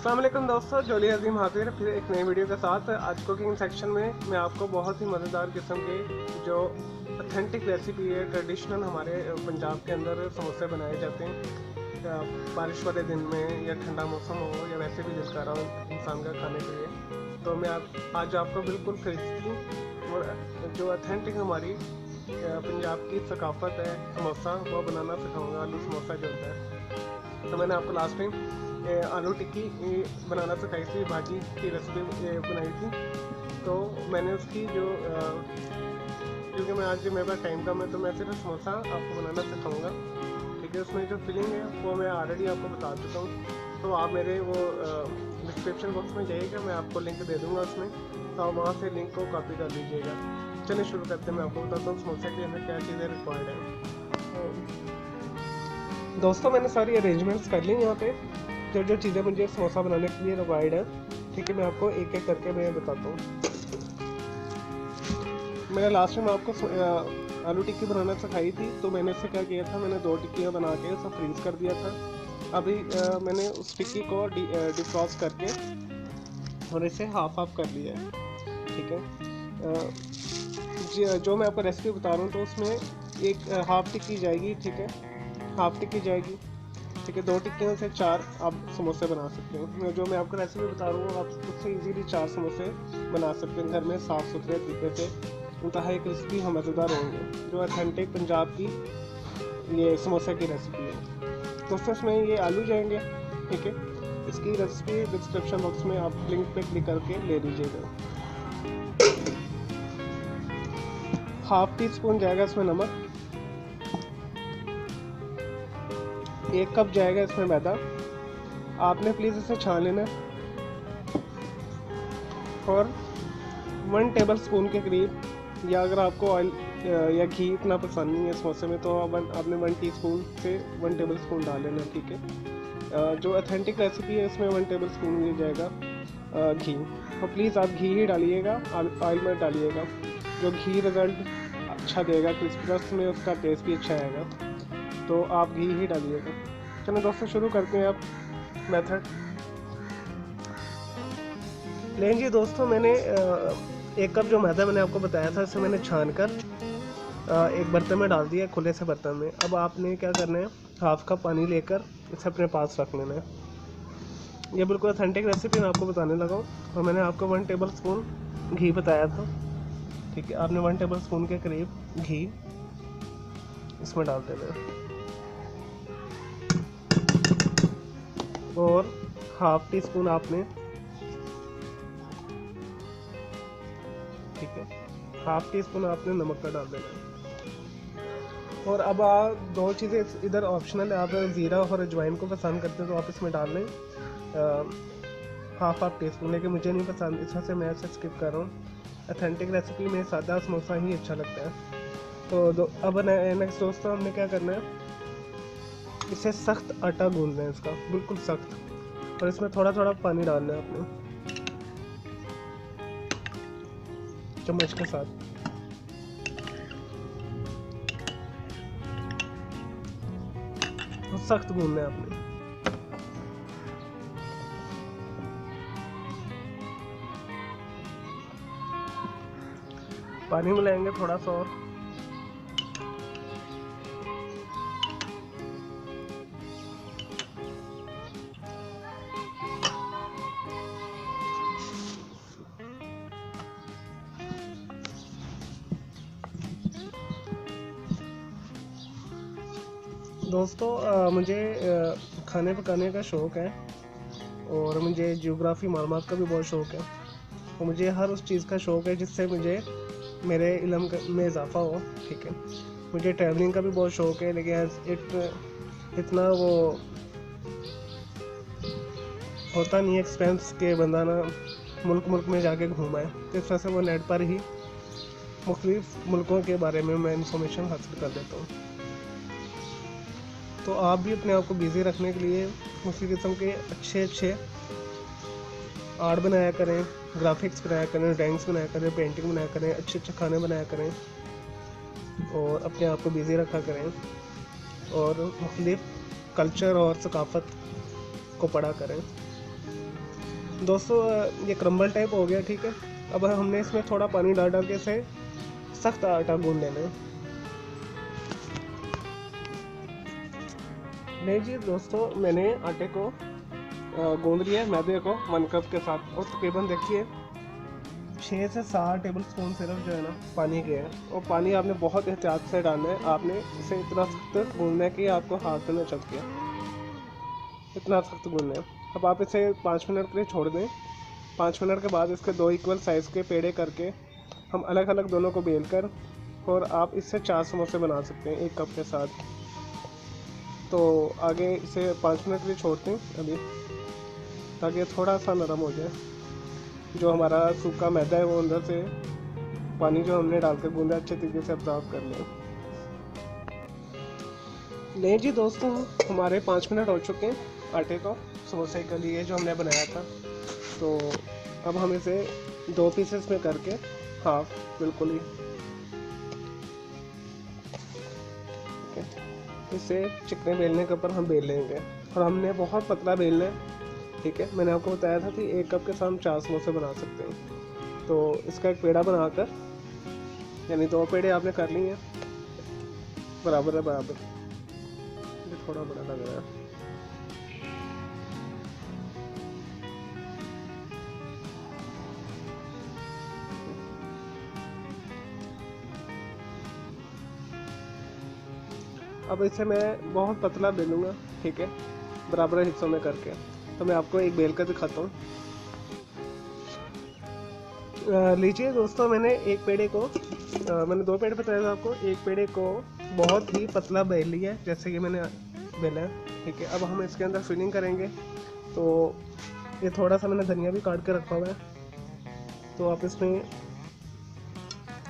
अस्सलाम वालेकुम दोस्तों, जोली अजीम हाजिर फिर एक नई वीडियो के साथ। आज कुकिंग सेक्शन में मैं आपको बहुत ही मज़ेदार किस्म के जो ऑथेंटिक रेसिपी है, ट्रेडिशनल हमारे पंजाब के अंदर समोसे बनाए जाते हैं बारिश वाले दिन में या ठंडा मौसम हो या वैसे भी दिल कर रहा हो इंसान का खाने के लिए। तो मैं आज आपको बिल्कुल क्रिस्पी और जो ऑथेंटिक हमारी पंजाब की सकाफत है समोसा, वो बनाना सिखाऊंगा। आलू समोसा जो होता है, तो मैंने आपको लास्ट टाइम आलू टिक्की बनाना सिखाई थी, भाजी की रेसिपी बनाई थी। तो मैंने उसकी जो क्योंकि मैं आज मेरे पास टाइम कम है, तो मैं सिर्फ समोसा आपको बनाना सिखाऊंगा। ठीक है, उसमें जो फिलिंग है वो मैं ऑलरेडी आपको बता चुका हूँ। तो आप मेरे वो डिस्क्रिप्शन बॉक्स में जाइएगा, मैं आपको लिंक दे दूँगा उसमें, तो आप वहाँ से लिंक को कॉपी कर लीजिएगा। चलिए शुरू करते हैं। मैं आपको बताता हूँ समोसे के अंदर क्या चीज़ें रिक्वायर्ड है। दोस्तों मैंने सारी अरेंजमेंट्स कर ली यहाँ पे, जो जो चीज़ें मुझे समोसा बनाने के लिए रिक्वायर्ड है। ठीक है, मैं आपको एक एक करके मैं बताता हूँ। मैंने लास्ट में आपको आलू टिक्की बनाना सिखाई थी, तो मैंने इससे क्या किया था, मैंने 2 टिक्कियाँ बना के सब फ्रीज़ कर दिया था। अभी मैंने उस टिक्की को डिफ्रॉस्ट करके और इसे हाफ कर लिया है। ठीक है, जो मैं आपको रेसिपी बता रहा हूँ, तो उसमें एक हाफ टिक्की जाएगी। ठीक है, हाफ टिक्की जाएगी। ठीक है, 2 टिक्कियों से 4 आप समोसे बना सकते हो। जो मैं आपको रेसिपी बता रहा हूँ, आप उससे इजीली 4 समोसे बना सकते हैं घर में, साफ़ सुथरे तरीके से, इंतहाई क्रिस्पी और मज़ेदार होंगे। जो ऑथेंटिक पंजाब की ये समोसे की रेसिपी है। तो उसमें ये आलू जाएंगे। ठीक है, इसकी रेसिपी डिस्क्रिप्शन बॉक्स में आप लिंक पे क्लिक करके ले लीजिएगा। हाफ टी स्पून जाएगा इसमें नमक, 1 कप जाएगा इसमें मैदा। आपने प्लीज़ इसे छान लेना है। और 1 टेबल स्पून के करीब, या अगर आपको ऑयल या घी इतना पसंद नहीं है समोसे में, तो आपने 1 टीस्पून से 1 टेबल स्पून डाल लेना। ठीक है, जो ऑथेंटिक रेसिपी है उसमें 1 टेबल स्पून मिल जाएगा घी। और प्लीज़ आप घी ही डालिएगा, ऑयल में डालिएगा। जो घी रिज़ल्ट अच्छा देगा, क्रिस्पीनेस में उसका टेस्ट भी अच्छा आएगा, तो आप घी ही डालिएगा। चलो दोस्तों शुरू करते हैं आप मेथड। लेकिन जी दोस्तों, मैंने 1 कप जो मैदा मैंने आपको बताया था, इसे मैंने छान कर एक बर्तन में डाल दिया, खुले से बर्तन में। अब आपने क्या करना है, हाफ कप पानी लेकर इसे अपने पास रख लेना है। ये बिल्कुल ऑथेंटिक रेसिपी मैं आपको बताने लगा हूँ। और मैंने आपको 1 टेबल स्पून घी बताया था। ठीक है, आपने 1 टेबल स्पून के करीब घी इसमें डाल देना है। और हाफ टी स्पून आपने, ठीक है, हाफ टी स्पून आपने नमक का डाल देना है। और अब आप 2 चीज़ें इधर ऑप्शनल है, आप ज़ीरा और अजवाइन को पसंद करते हैं तो आप इसमें डाल लें हाफ टी स्पून, लेकिन मुझे नहीं पसंद, इस वजह से मैं इसे स्किप कर रहा हूँ। ऑथेंटिक रेसिपी में सादा समोसा ही अच्छा लगता है। तो अब नेक्स्ट दोस्तों, हमने क्या करना है, इसे सख्त आटा गूंदना है, इसका बिल्कुल सख्त। और इसमें थोड़ा थोड़ा पानी डालना है अपने चम्मच के साथ। सख्त गूंदना है आपने। पानी मिलाएंगे थोड़ा सा और। दोस्तों मुझे खाने पकाने का शौक़ है, और मुझे जियोग्राफी मालूमात का भी बहुत शौक़ है। और मुझे हर उस चीज़ का शौक़ है जिससे मुझे मेरे इल्म में इजाफ़ा हो। ठीक है, मुझे ट्रैवलिंग का भी बहुत शौक़ है, लेकिन इतना वो होता नहीं एक्सपेंस के बंदा ना मुल्क में जाके घूमा है। तो इस वजह से वो नेट पर ही मुख्तलिफ मुल्कों के बारे में मैं इंफॉर्मेशन हासिल कर लेता हूँ। तो आप भी अपने आप को बिज़ी रखने के लिए उसी किस्म के अच्छे आर्ट बनाया करें, ग्राफिक्स बनाया करें, ड्राइंग्स बनाया करें, पेंटिंग बनाया करें, अच्छे खाने बनाया करें, और अपने आप को बिज़ी रखा करें, और मुख्तलिफ कल्चर और सकाफ़त को पढ़ा करें। दोस्तों ये क्रम्बल टाइप हो गया, ठीक है। अब हमने इसमें थोड़ा पानी डाल डाल के इसे सख्त आटा गूंद लेना है। नहीं जी दोस्तों, मैंने आटे को गूंद लिया है मैदे को 1 कप के साथ, और तकरीबन देखिए 6 से 7 टेबल स्पून सिर्फ जो है ना पानी के है। और पानी आपने बहुत एहतियात से डालना है, आपने इसे इतना सख्त गूंदना है कि आपको हाथ में न चपके, इतना सख्त गूंदना है। अब आप इसे 5 मिनट के लिए छोड़ दें। 5 मिनट के बाद इसके 2 इक्वल साइज़ के पेड़े करके हम अलग अलग दोनों को बेल कर, और आप इससे 4 समोसे बना सकते हैं 1 कप के साथ। तो आगे इसे 5 मिनट के लिए छोड़ते हैं अभी, ताकि थोड़ा सा नरम हो जाए। जो हमारा सूखा मैदा है वो अंदर से पानी जो हमने डाल कर गूंदा अच्छे तरीके से अब्जॉर्ब कर लें। नहीं जी दोस्तों, हमारे 5 मिनट हो चुके हैं आटे को समोसे के लिए जो हमने बनाया था। तो अब हम इसे 2 पीसेस में करके हाफ बिल्कुल ही इसे चिकने बेलने के ऊपर हम बेल लेंगे, और हमने बहुत पतला बेलना है, ठीक है। मैंने आपको बताया था कि 1 कप के साथ हम 4 समोसे बना सकते हैं। तो इसका एक पेड़ा बनाकर, यानी 2 पेड़े आपने कर लिए हैं बराबर है बराबर, ये थोड़ा बड़ा लग रहा है। अब इसे मैं बहुत पतला बेलूँगा, ठीक है, बराबर हिस्सों में करके। तो मैं आपको एक बेल कर दिखाता हूँ। लीजिए दोस्तों, मैंने एक पेड़े को मैंने 2 पेड़े बताया था आपको, एक पेड़े को बहुत ही पतला बेल लिया है, जैसे कि मैंने बेला है, ठीक है। अब हम इसके अंदर फिलिंग करेंगे। तो ये थोड़ा सा मैंने धनिया भी काट के रखा हुआ है। तो आप इसमें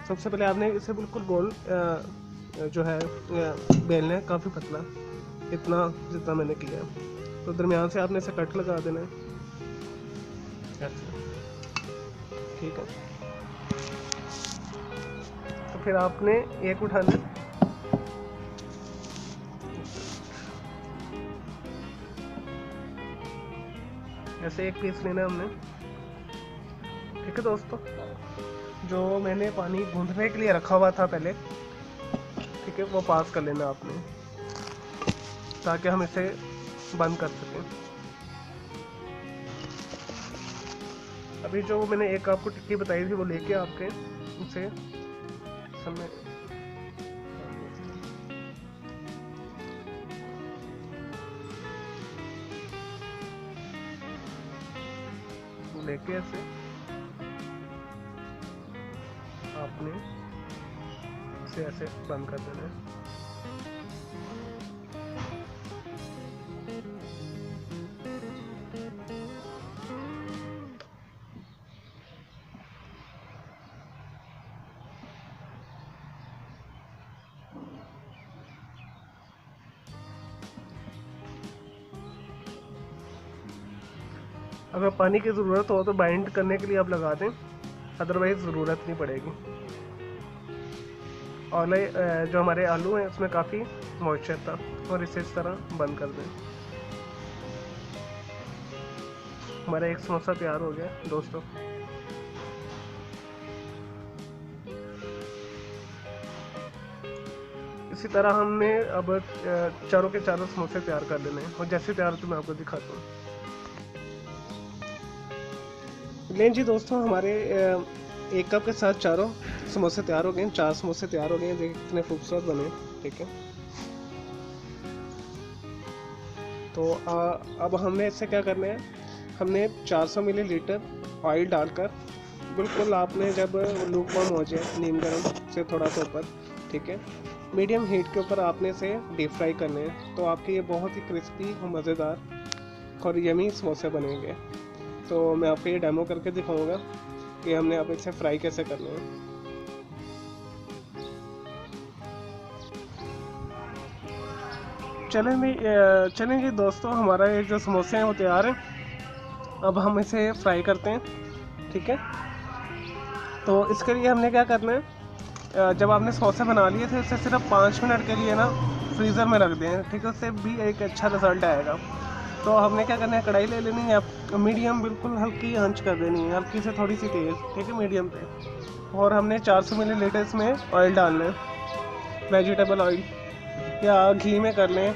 सबसे पहले आपने इसे बिल्कुल गोल जो है बेलना है, काफ़ी पतला, इतना जितना मैंने किया है। तो दरमियान से आपने इसे कट लगा देना है ऐसे, ठीक है। तो फिर आपने एक उठाना है, ऐसे एक पीस लेना है हमने, ठीक है दोस्तों। जो मैंने पानी गूंदने के लिए रखा हुआ था पहले, ठीक है, वो पास कर लेना आपने, ताकि हम इसे बंद कर सकें। अभी जो मैंने एक आपको टिक्की बताई थी वो लेके आपके उसे समय लेके ऐसे आपने इसे ऐसे बंद कर देना है। अगर पानी की ज़रूरत हो तो बाइंड करने के लिए आप लगा दें, अदरवाइज़ ज़रूरत नहीं पड़ेगी। और जो हमारे आलू हैं उसमें काफ़ी मॉइस्चर था, और इसे इस तरह बंद कर दें। हमारा एक समोसा तैयार हो गया दोस्तों। इसी तरह हमने अब चारों के चारों समोसे तैयार कर लेने हैं, और जैसे तैयार तो मैं आपको दिखाता हूँ। लें जी दोस्तों, हमारे 1 कप के साथ चारों समोसे तैयार हो गए हैं। 4 समोसे तैयार हो गए हैं, देखिए कितने खूबसूरत बने, ठीक है। तो अब हमने इससे क्या करना है, हमने 400 मिलीलीटर ऑयल डालकर, बिल्कुल आपने जब लूकवार्म हो जाए, नीम गर्म से थोड़ा सा ऊपर, ठीक है, मीडियम हीट के ऊपर आपने इसे डीप फ्राई करने हैं। तो आपके ये बहुत ही क्रिस्पी और मज़ेदार और यमी समोसे बनेंगे। तो मैं आपको ये डेमो करके दिखाऊंगा कि हमने अब इसे फ्राई कैसे करना है। चलेंगे दोस्तों, हमारा ये जो समोसे हैं वो तैयार हैं। अब हम इसे फ्राई करते हैं, ठीक है। तो इसके लिए हमने क्या करना है, जब आपने समोसे बना लिए थे उससे सिर्फ 5 मिनट के लिए ना फ्रीज़र में रख दें, ठीक है, उससे भी एक अच्छा रिज़ल्ट आएगा। तो हमने क्या करना है, कढ़ाई ले लेनी है, मीडियम बिल्कुल हल्की आंच कर देनी है, हल्की से थोड़ी सी तेज़, ठीक है, मीडियम पे। और हमने 400 मिलीलीटर इसमें ऑयल डालना है, वेजिटेबल ऑयल या घी में कर लें,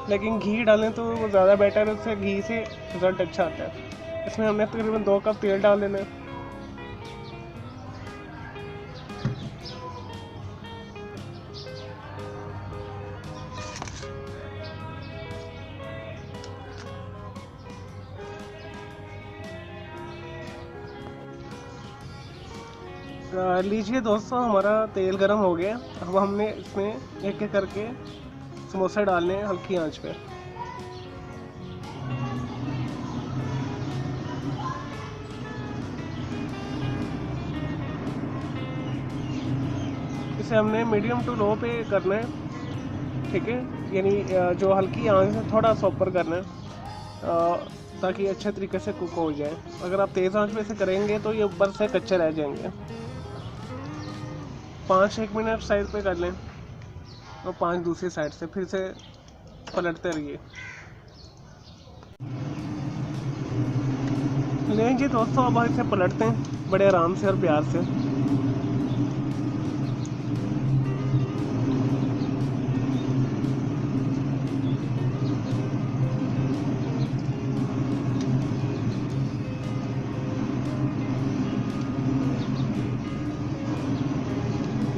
लेकिन घी डालें तो वो ज़्यादा बेटर है, उससे घी से रिज़ल्ट अच्छा आता है। इसमें हमने तकरीबन 2 कप तेल डाल देना है। लीजिए दोस्तों, हमारा तेल गरम हो गया। अब हमने इसमें एक एक करके समोसे डालने हैं हल्की आंच पे। इसे हमने मीडियम टू लो पे करना है, ठीक है, यानी जो हल्की आंच है थोड़ा सा ऊपर करना है, ताकि अच्छे तरीके से कुक हो जाए। अगर आप तेज़ आंच पे से करेंगे तो ये ऊपर से कच्चे रह जाएंगे। 5-1 मिनट साइड पे कर लें और 5 दूसरी साइड से, फिर से पलटते रहिए। लें जी दोस्तों, अब इसे पलटते हैं बड़े आराम से और प्यार से।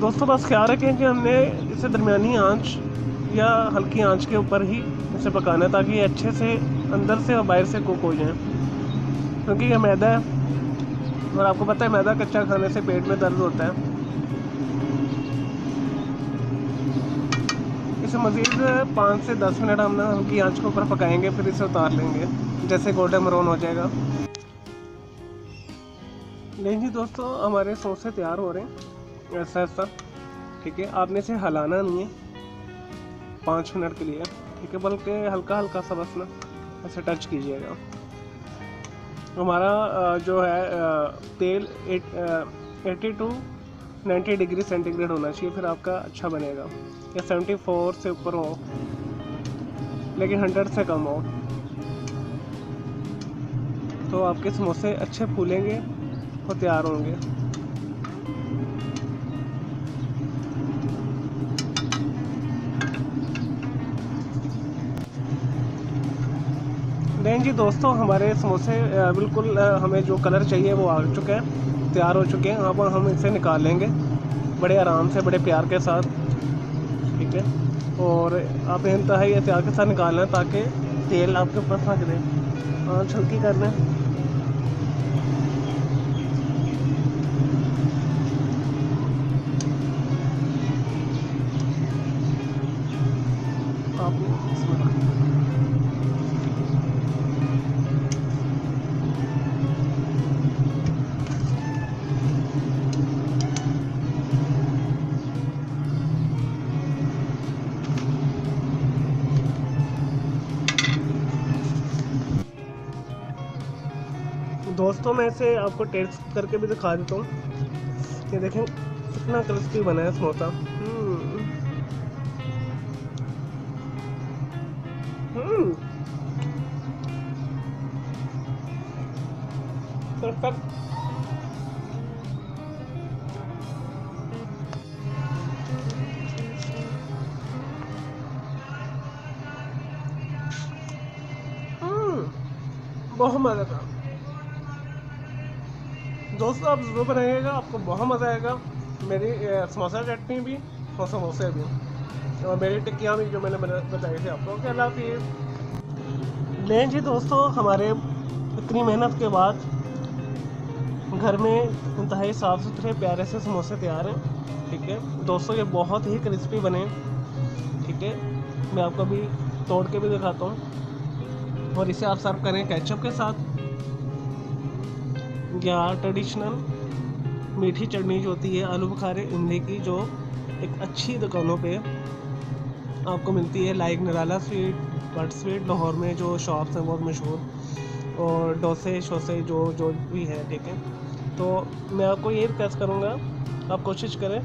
दोस्तों बस ख्याल रखें कि हमने इसे दरमियानी आंच या हल्की आंच के ऊपर ही इसे पकाना है, ताकि ये अच्छे से अंदर से और बाहर से कुक हो जाए, क्योंकि ये मैदा है और आपको पता है मैदा कच्चा खाने से पेट में दर्द होता है। इसे मज़ीद 5 से 10 मिनट हम हल्की आंच के ऊपर पकाएंगे, फिर इसे उतार लेंगे जैसे गोल्डन ब्राउन हो जाएगा। नहीं जी दोस्तों, हमारे समोसे तैयार हो रहे हैं ऐसा ऐसा, ठीक है। आपने इसे हिलाना नहीं है 5 मिनट के लिए, ठीक है, बल्कि हल्का हल्का सा बस ना ऐसे टच कीजिएगा। हमारा जो है तेल 80 to 90 डिग्री सेंटीग्रेड होना चाहिए, फिर आपका अच्छा बनेगा। या 74 से ऊपर हो, लेकिन 100 से कम हो, तो आपके समोसे अच्छे फूलेंगे और तैयार होंगे। नहीं जी दोस्तों, हमारे समोसे बिल्कुल हमें जो कलर चाहिए वो आ चुका है, तैयार हो चुके हैं। अब हम इसे निकाल लेंगे बड़े आराम से, बड़े प्यार के साथ, ठीक है। और आप इंतहाई एहतियात के साथ निकालना है ताकि तेल आपके ऊपर फंस दे। आँच हल्की करना है। आपने दोस्तों मैं इसे आपको टेस्ट करके भी दिखा देता हूँ। ये देखें कितना क्रिस्पी बना है समोसा। परफेक्ट। बहुत मज़ा था दोस्तों, आप ज़रूर बनाइएगा, आपको बहुत मज़ा आएगा। मेरी समोसा चटनी भी और समोसे भी और मेरी टिक्कियाँ भी जो मैंने बताई थी आपको। क्या अल्लाह हाफ़िज़। लें जी दोस्तों, हमारे इतनी मेहनत के बाद घर में इंतहाई साफ़ सुथरे प्यारे से समोसे तैयार हैं, ठीक है दोस्तों। ये बहुत ही क्रिस्पी बने, ठीक है। मैं आपको अभी तोड़ के भी दिखाता हूँ। और इसे आप सर्व करें केचप के साथ, या ट्रेडिशनल मीठी चटनी जो होती है आलू बुखारे इमली की, जो एक अच्छी दुकानों पे आपको मिलती है, like Nirala sweet, but sweet Lahore में जो शॉप्स हैं बहुत मशहूर, और डोसे शोसे जो भी है, ठीक है। तो मैं आपको ये रिक्वेस्ट करूँगा, आप कोशिश करें।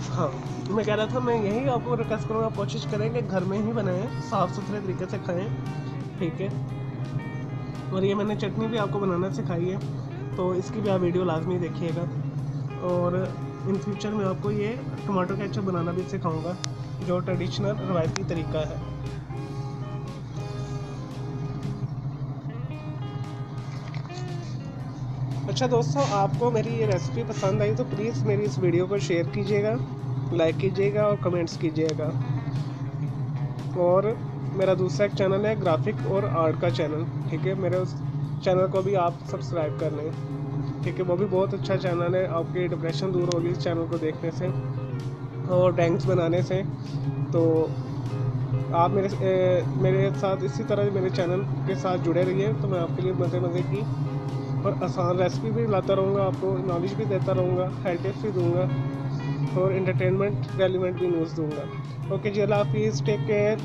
हाँ, मैं कह रहा था, मैं यही आपको रिक्वेस्ट करूँगा, आप कोशिश करें कि घर में ही बनाएं, साफ़ सुथरे तरीके से खाएं, ठीक है। और ये मैंने चटनी भी आपको बनाना सिखाई है, तो इसकी भी आप वीडियो लाजमी देखिएगा। और इन फ्यूचर में आपको ये टमाटो केचप बनाना भी सिखाऊंगा, जो ट्रेडिशनल रवायती तरीका है। अच्छा दोस्तों, आपको मेरी ये रेसिपी पसंद आई तो प्लीज़ मेरी इस वीडियो को शेयर कीजिएगा, लाइक कीजिएगा और कमेंट्स कीजिएगा। और मेरा दूसरा एक चैनल है ग्राफिक और आर्ट का चैनल, ठीक है। मेरे उस चैनल को भी आप सब्सक्राइब कर लें, ठीक है। वो भी बहुत अच्छा चैनल है, आपकी डिप्रेशन दूर होगी इस चैनल को देखने से और ड्राइंग्स बनाने से। तो आप मेरे साथ इसी तरह मेरे चैनल के साथ जुड़े रहिए, तो मैं आपके लिए मज़े की और आसान रेसिपी भी लाता रहूँगा, आपको नॉलेज भी देता रहूँगा, हेल्थ टिप्स भी दूँगा और इंटरटेनमेंट रेलिवेंट भी न्यूज़ दूँगा। ओके जी, अल्लाह हाफिज़, टेक केयर।